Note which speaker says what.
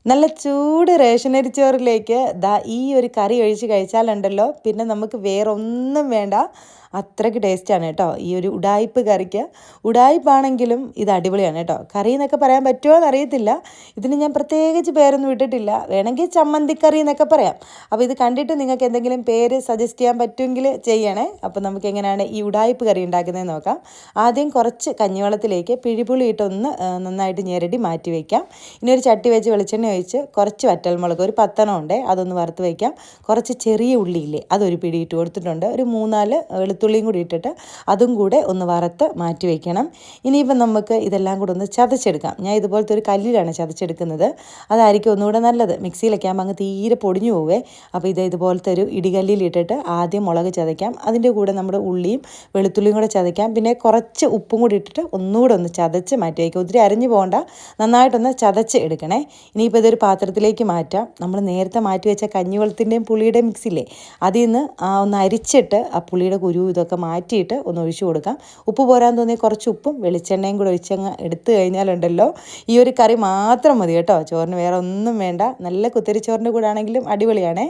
Speaker 1: നല്ല ചൂട് റേഷനരി ചോറിലേക്ക് ദാ ഈ ഒരു കറി ഒഴിച്ച് കഴിച്ചാലുണ്ടല്ലോ പിന്നെ നമുക്ക് വേറൊന്നും വേണ്ട. അത്രയ്ക്ക് ടേസ്റ്റാണ് കേട്ടോ ഈ ഒരു ഉഡായിപ്പ് കറിക്ക്. ഉഡായിപ്പാണെങ്കിലും ഇത് അടിപൊളിയാണ് കേട്ടോ. കറി എന്നൊക്കെ പറയാൻ പറ്റുമോ എന്നറിയത്തില്ല. ഇതിന് ഞാൻ പ്രത്യേകിച്ച് പേരൊന്നും ഇട്ടിട്ടില്ല. വേണമെങ്കിൽ ചമ്മന്തിക്കറി എന്നൊക്കെ പറയാം. അപ്പോൾ ഇത് കണ്ടിട്ട് നിങ്ങൾക്ക് എന്തെങ്കിലും പേര് സജസ്റ്റ് ചെയ്യാൻ പറ്റുമെങ്കിൽ ചെയ്യണേ. അപ്പോൾ നമുക്ക് എങ്ങനെയാണ് ഈ ഉഡായിപ്പ് കറി ഉണ്ടാക്കുന്നതെന്ന് നോക്കാം. ആദ്യം കുറച്ച് കഞ്ഞിവെള്ളത്തിലേക്ക് പിഴിപുളി ഇട്ടൊന്ന് നന്നായിട്ട് ഞെരടി മാറ്റി വയ്ക്കാം. ഇനി ഒരു ചട്ടി വെച്ച് വെളിച്ചെണ്ണ ഒഴിച്ച് കുറച്ച് വറ്റൽമുളക് ഒരു 10 ഉണ്ട്, അതൊന്ന് വറുത്ത് വയ്ക്കാം. കുറച്ച് ചെറിയ ഉള്ളിയില്ലേ അതൊരു പിടി ഇട്ട് കൊടുത്തിട്ടുണ്ട്. ഒരു 3-4 വെളുത്തുള്ളിയും കൂടി ഇട്ടിട്ട് അതും കൂടെ ഒന്ന് വറുത്ത് മാറ്റി വയ്ക്കണം. ഇനിയിപ്പം നമുക്ക് ഇതെല്ലാം കൂടെ ഒന്ന് ചതച്ചെടുക്കാം. ഞാൻ ഇതുപോലത്തെ ഒരു കല്ലിലാണ് ചതച്ചെടുക്കുന്നത്. അതായിരിക്കും ഒന്നുകൂടെ നല്ലത്. മിക്സിയിലൊക്കെ ആകുമ്പോൾ അങ്ങ് തീരെ പൊടിഞ്ഞു പോവേ. അപ്പോൾ ഇതുപോലത്തെ ഒരു ഇടികല്ലിൽ ഇട്ടിട്ട് ആദ്യം മുളക് ചതയ്ക്കാം. അതിൻ്റെ കൂടെ നമ്മുടെ ഉള്ളിയും വെളുത്തുള്ളിയും കൂടെ ചതയ്ക്കാം. പിന്നെ കുറച്ച് ഉപ്പും കൂടി ഇട്ടിട്ട് ഒന്നുകൂടെ ഒന്ന് ചതച്ച് മാറ്റി വയ്ക്കാം. ഒത്തിരി അരിഞ്ഞു പോകണ്ട, നന്നായിട്ടൊന്ന് ചതച്ച് എടുക്കണേ. ഇനിയിപ്പോൾ ഇതൊരു പാത്രത്തിലേക്ക് മാറ്റാം. നമ്മൾ നേരത്തെ മാറ്റി വെച്ച കഞ്ഞിവെള്ളത്തിൻ്റെയും പുളിയുടെയും മിക്സില്ലേ അതിൽ നിന്ന് ഒന്ന് അരിച്ചിട്ട് ആ പുളിയുടെ കുരു ഇതൊക്കെ മാറ്റിയിട്ട് ഒന്ന് ഒഴിച്ചു കൊടുക്കാം. ഉപ്പ് പോരാൻ തോന്നിയ കുറച്ച് ഉപ്പും വെളിച്ചെണ്ണയും കൂടെ ഒഴിച്ചങ്ങ് എടുത്തു കഴിഞ്ഞാലുണ്ടല്ലോ ഈ ഒരു കറി മാത്രം മതി കേട്ടോ. ചോറിന് വേറെ ഒന്നും വേണ്ട. നല്ല കുത്തരിച്ചോറിൻ്റെ കൂടെ ആണെങ്കിലും അടിപൊളിയാണേ.